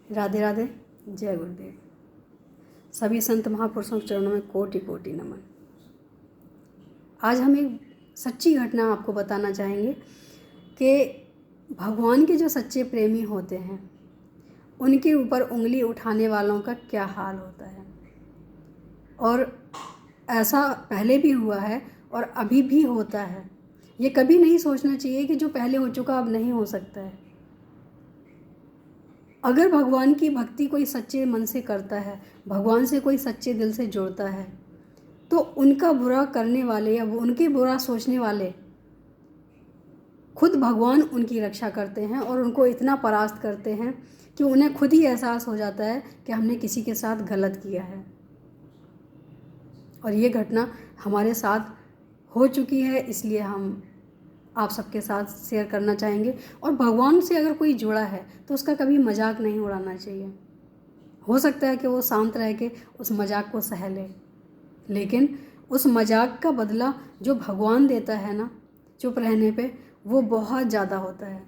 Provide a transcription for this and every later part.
राधे राधे। जय गुरुदेव। सभी संत महापुरुषों के चरणों में कोटि कोटि नमन। आज हम एक सच्ची घटना आपको बताना चाहेंगे कि भगवान के जो सच्चे प्रेमी होते हैं उनके ऊपर उंगली उठाने वालों का क्या हाल होता है। और ऐसा पहले भी हुआ है और अभी भी होता है। ये कभी नहीं सोचना चाहिए कि जो पहले हो चुका अब नहीं हो सकता है। अगर भगवान की भक्ति कोई सच्चे मन से करता है, भगवान से कोई सच्चे दिल से जुड़ता है, तो उनका बुरा करने वाले या उनके बुरा सोचने वाले खुद भगवान उनकी रक्षा करते हैं और उनको इतना परास्त करते हैं कि उन्हें खुद ही एहसास हो जाता है कि हमने किसी के साथ गलत किया है। और ये घटना हमारे साथ हो चुकी है, इसलिए हम आप सबके साथ शेयर करना चाहेंगे। और भगवान से अगर कोई जुड़ा है तो उसका कभी मजाक नहीं उड़ाना चाहिए। हो सकता है कि वो शांत रह के उस मजाक को सह ले, लेकिन उस मजाक का बदला जो भगवान देता है ना चुप रहने पे, वो बहुत ज़्यादा होता है।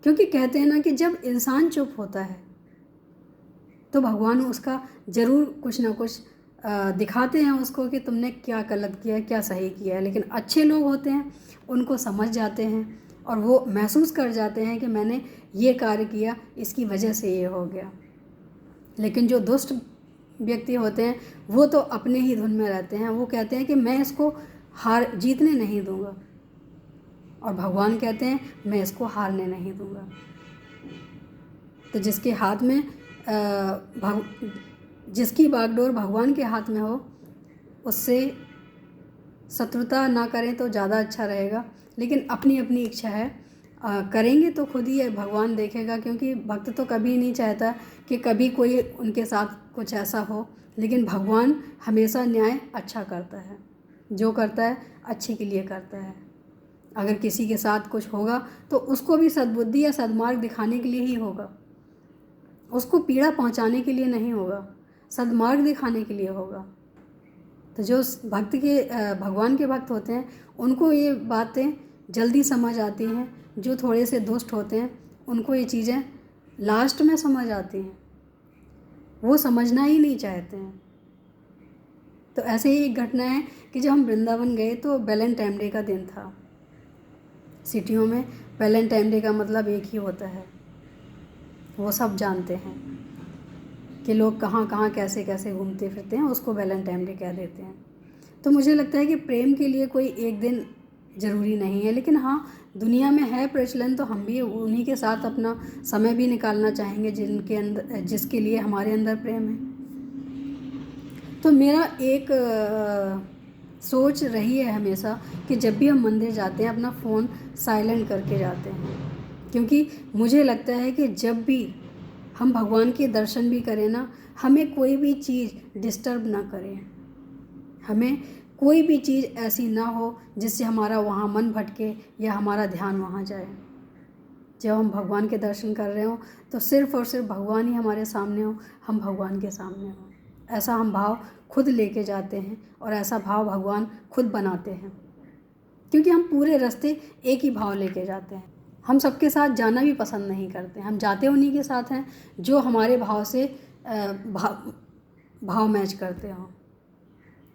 क्योंकि कहते हैं ना कि जब इंसान चुप होता है तो भगवान उसका ज़रूर कुछ ना कुछ दिखाते हैं उसको कि तुमने क्या गलत किया है, क्या सही किया है। लेकिन अच्छे लोग होते हैं, उनको समझ जाते हैं और वो महसूस कर जाते हैं कि मैंने ये कार्य किया, इसकी वजह से ये हो गया। लेकिन जो दुष्ट व्यक्ति होते हैं वो तो अपने ही धुन में रहते हैं। वो कहते हैं कि मैं इसको जीतने नहीं दूंगा, और भगवान कहते हैं मैं इसको हारने नहीं दूंगा। तो जिसके हाथ में जिसकी बागडोर भगवान के हाथ में हो, उससे शत्रुता ना करें तो ज़्यादा अच्छा रहेगा। लेकिन अपनी अपनी इच्छा है, करेंगे तो खुद ही भगवान देखेगा। क्योंकि भक्त तो कभी नहीं चाहता कि कभी कोई उनके साथ कुछ ऐसा हो, लेकिन भगवान हमेशा न्याय अच्छा करता है। जो करता है अच्छे के लिए करता है। अगर किसी के साथ कुछ होगा तो उसको भी सद्बुद्धि या सद्मार्ग दिखाने के लिए ही होगा, उसको पीड़ा पहुंचाने के लिए नहीं होगा, सद्मार्ग दिखाने के लिए होगा। तो जो भक्त के भगवान के भक्त होते हैं उनको ये बातें जल्दी समझ आती हैं। जो थोड़े से दुष्ट होते हैं उनको ये चीज़ें लास्ट में समझ आती हैं, वो समझना ही नहीं चाहते हैं। तो ऐसे ही एक घटना है कि जब हम वृंदावन गए तो वैलेंटाइन डे का दिन था। सिटियों में वैलेंटाइन डे का मतलब एक ही होता है, वो सब जानते हैं कि लोग कहाँ कहाँ कैसे कैसे घूमते फिरते हैं, उसको वैलेंटाइन डे कह देते हैं। तो मुझे लगता है कि प्रेम के लिए कोई एक दिन ज़रूरी नहीं है, लेकिन हाँ दुनिया में है प्रचलन, तो हम भी उन्हीं के साथ अपना समय भी निकालना चाहेंगे जिनके अंदर, जिसके लिए हमारे अंदर प्रेम है। तो मेरा एक सोच रही है हमेशा कि जब भी हम मंदिर जाते हैं अपना फ़ोन साइलेंट करके जाते हैं। क्योंकि मुझे लगता है कि जब भी हम भगवान के दर्शन भी करें ना, हमें कोई भी चीज़ डिस्टर्ब ना करें। हमें कोई भी चीज़ ऐसी ना हो जिससे हमारा वहाँ मन भटके या हमारा ध्यान वहाँ जाए। जब हम भगवान के दर्शन कर रहे हो तो सिर्फ़ और सिर्फ भगवान ही हमारे सामने हो, हम भगवान के सामने हो, ऐसा हम भाव खुद लेके जाते हैं और ऐसा भाव भगवान खुद बनाते हैं। क्योंकि हम पूरे रास्ते एक ही भाव लेके जाते हैं। हम सबके साथ जाना भी पसंद नहीं करते, हम जाते उन्हीं के साथ हैं जो हमारे भाव से भाव मैच करते हों।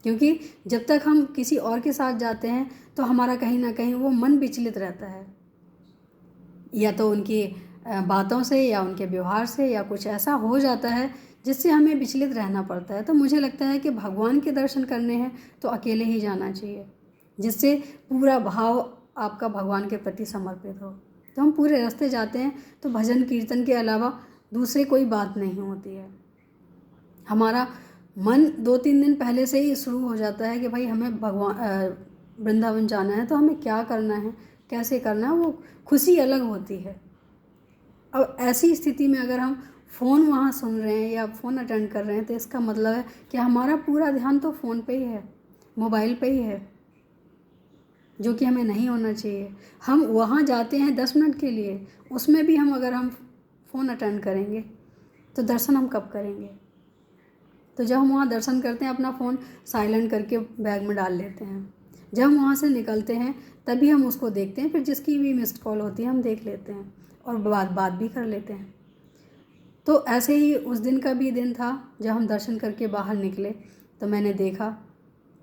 क्योंकि जब तक हम किसी और के साथ जाते हैं तो हमारा कहीं ना कहीं वो मन विचलित रहता है, या तो उनकी बातों से या उनके व्यवहार से, या कुछ ऐसा हो जाता है जिससे हमें विचलित रहना पड़ता है। तो मुझे लगता है कि भगवान के दर्शन करने हैं तो अकेले ही जाना चाहिए, जिससे पूरा भाव आपका भगवान के प्रति समर्पित हो। तो हम पूरे रास्ते जाते हैं तो भजन कीर्तन के अलावा दूसरी कोई बात नहीं होती है। हमारा मन 2-3 दिन पहले से ही शुरू हो जाता है कि भाई हमें भगवान वृंदावन जाना है, तो हमें क्या करना है, कैसे करना है, वो खुशी अलग होती है। अब ऐसी स्थिति में अगर हम फ़ोन वहाँ सुन रहे हैं या फ़ोन अटेंड कर रहे हैं तो इसका मतलब है कि हमारा पूरा ध्यान तो फ़ोन पे ही है, मोबाइल पे ही है, जो कि हमें नहीं होना चाहिए। हम वहाँ जाते हैं 10 मिनट के लिए, उसमें भी अगर हम फ़ोन अटेंड करेंगे तो दर्शन हम कब करेंगे। तो जब हम वहाँ दर्शन करते हैं अपना फ़ोन साइलेंट करके बैग में डाल लेते हैं। जब हम वहाँ से निकलते हैं तभी हम उसको देखते हैं, फिर जिसकी भी मिस्ड कॉल होती है हम देख लेते हैं। और बात भी कर लेते हैं। तो ऐसे ही उस दिन का भी दिन था जब हम दर्शन करके बाहर निकले, तो मैंने देखा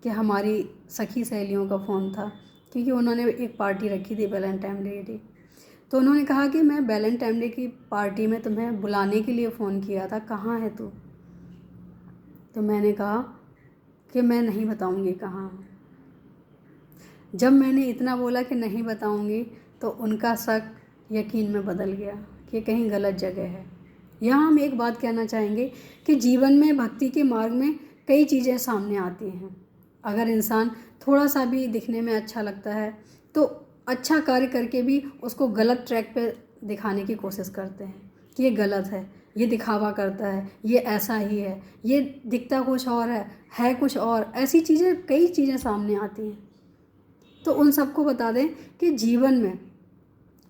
कि हमारी सखी सहेलियों का फ़ोन था, क्योंकि उन्होंने एक पार्टी रखी थी वैलेंटाइन डे की। तो उन्होंने कहा कि मैं वैलेंटाइन डे की पार्टी में तुम्हें बुलाने के लिए फ़ोन किया था, कहाँ है तू? तो मैंने कहा कि मैं नहीं बताऊंगी कहाँ हूँ। जब मैंने इतना बोला कि नहीं बताऊंगी, तो उनका शक यकीन में बदल गया कि कहीं गलत जगह है। यहाँ हम एक बात कहना चाहेंगे कि जीवन में भक्ति के मार्ग में कई चीज़ें सामने आती हैं। अगर इंसान थोड़ा सा भी दिखने में अच्छा लगता है तो अच्छा कार्य करके भी उसको गलत ट्रैक पे दिखाने की कोशिश करते हैं कि ये गलत है, ये दिखावा करता है, ये ऐसा ही है, ये दिखता कुछ और है कुछ और। ऐसी चीज़ें, कई चीज़ें सामने आती हैं। तो उन सबको बता दें कि जीवन में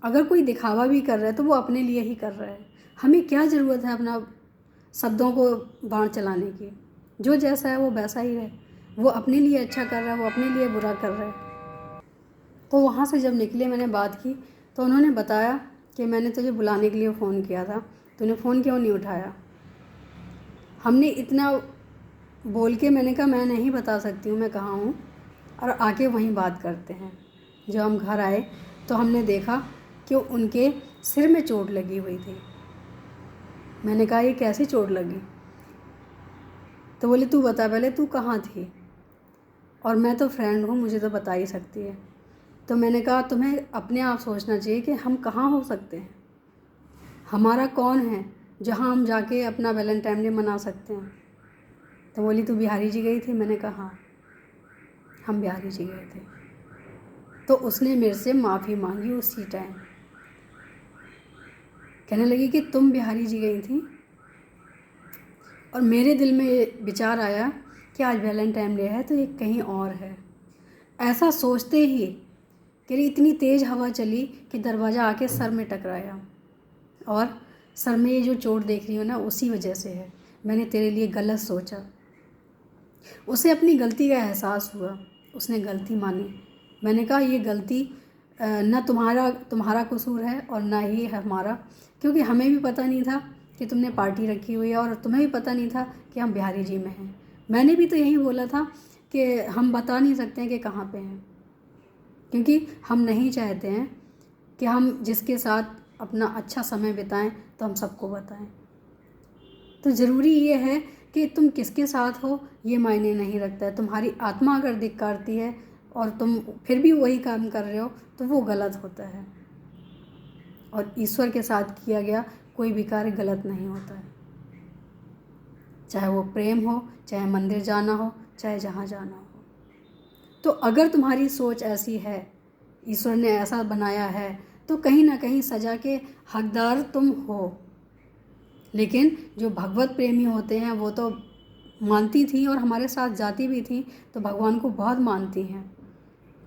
अगर कोई दिखावा भी कर रहा है तो वो अपने लिए ही कर रहा है। हमें क्या ज़रूरत है अपना शब्दों को बाण चलाने की? जो जैसा है वो वैसा ही है। वो अपने लिए अच्छा कर रहा है, वो अपने लिए बुरा कर रहा है। तो वहाँ से जब निकले, मैंने बात की तो उन्होंने बताया कि मैंने तुझे बुलाने के लिए फ़ोन किया था, तूने फ़ोन क्यों नहीं उठाया? हमने इतना बोल के मैंने कहा मैं नहीं बता सकती हूँ मैं कहाँ हूँ, और आके वहीं बात करते हैं। जब हम घर आए तो हमने देखा कि उनके सिर में चोट लगी हुई थी। मैंने कहा ये कैसी चोट लगी? तो बोले तू बता पहले, तू कहाँ थी? और मैं तो फ्रेंड हूँ, मुझे तो बता ही सकती है। तो मैंने कहा तुम्हें अपने आप सोचना चाहिए कि हम कहाँ हो सकते हैं, हमारा कौन है जहाँ हम जाके अपना वैलेंटाइन डे मना सकते हैं। तो बोली तू बिहारी जी गई थी? मैंने कहा हाँ, हम बिहारी जी गए थे। तो उसने मेरे से माफ़ी मांगी उसी टाइम। कहने लगी कि तुम बिहारी जी गई थी, और मेरे दिल में ये विचार आया कि आज वैलेंटाइन डे है तो ये कहीं और है। ऐसा सोचते ही कि इतनी तेज़ हवा चली कि दरवाज़ा आके सर में टकराया, और सर में ये जो चोट देख रही हो ना, उसी वजह से है। मैंने तेरे लिए गलत सोचा। उसे अपनी गलती का एहसास हुआ, उसने गलती मानी। मैंने कहा ये गलती न तुम्हारा कसूर है और ना ही है हमारा, क्योंकि हमें भी पता नहीं था कि तुमने पार्टी रखी हुई है, और तुम्हें भी पता नहीं था कि हम बिहारी जी में हैं। मैंने भी तो यही बोला था कि हम बता नहीं सकते हैं कि कहाँ पे हैं, क्योंकि हम नहीं चाहते हैं कि हम जिसके साथ अपना अच्छा समय बिताएं तो हम सबको बताएं। तो ज़रूरी ये है कि तुम किसके साथ हो ये मायने नहीं रखता है। तुम्हारी आत्मा अगर धिक्कारती है और तुम फिर भी वही काम कर रहे हो तो वो गलत होता है, और ईश्वर के साथ किया गया कोई भी कार्य गलत नहीं होता है। चाहे वो प्रेम हो, चाहे मंदिर जाना हो, चाहे जहाँ जाना हो। तो अगर तुम्हारी सोच ऐसी है, ईश्वर ने ऐसा बनाया है, तो कहीं ना कहीं सजा के हकदार तुम हो। लेकिन जो भगवत प्रेमी होते हैं वो तो मानती थी और हमारे साथ जाती भी थी, तो भगवान को बहुत मानती हैं।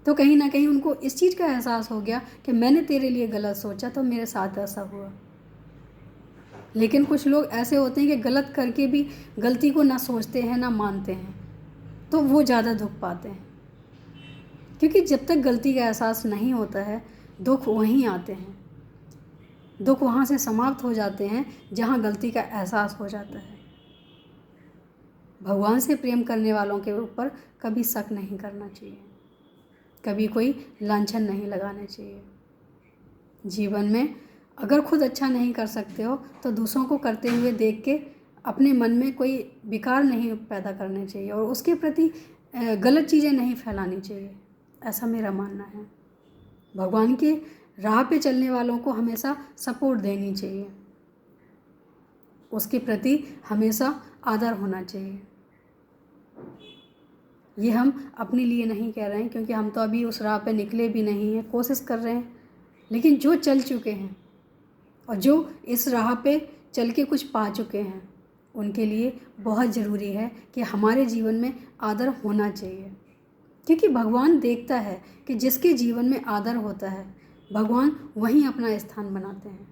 तो कहीं ना कहीं उनको इस चीज़ का एहसास हो गया कि मैंने तेरे लिए गलत सोचा तो मेरे साथ ऐसा हुआ। लेकिन कुछ लोग ऐसे होते हैं कि गलत करके भी गलती को ना सोचते हैं ना मानते हैं, तो वो ज़्यादा दुख पाते हैं। क्योंकि जब तक गलती का एहसास नहीं होता है, दुख वहीं आते हैं। दुख वहाँ से समाप्त हो जाते हैं जहाँ गलती का एहसास हो जाता है। भगवान से प्रेम करने वालों के ऊपर कभी शक नहीं करना चाहिए, कभी कोई लांछन नहीं लगाना चाहिए। जीवन में अगर खुद अच्छा नहीं कर सकते हो तो दूसरों को करते हुए देख के अपने मन में कोई विकार नहीं पैदा करने चाहिए, और उसके प्रति गलत चीज़ें नहीं फैलानी चाहिए। ऐसा मेरा मानना है। भगवान के राह पे चलने वालों को हमेशा सपोर्ट देनी चाहिए, उसके प्रति हमेशा आदर होना चाहिए। ये हम अपने लिए नहीं कह रहे हैं, क्योंकि हम तो अभी उस राह पे निकले भी नहीं हैं, कोशिश कर रहे हैं। लेकिन जो चल चुके हैं और जो इस राह पे चल के कुछ पा चुके हैं, उनके लिए बहुत ज़रूरी है कि हमारे जीवन में आदर होना चाहिए। क्योंकि भगवान देखता है कि जिसके जीवन में आदर होता है, भगवान वहीं अपना स्थान बनाते हैं।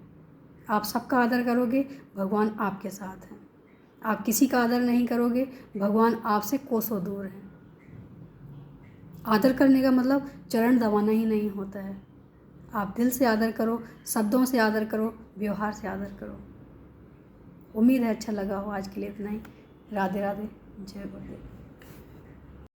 आप सबका आदर करोगे, भगवान आपके साथ हैं। आप किसी का आदर नहीं करोगे, भगवान आपसे कोसों दूर हैं। आदर करने का मतलब चरण दबाना ही नहीं होता है। आप दिल से आदर करो, शब्दों से आदर करो, व्यवहार से आदर करो। उम्मीद है अच्छा लगा हो। आज के लिए इतना ही। राधे राधे, जय गुरुदेव।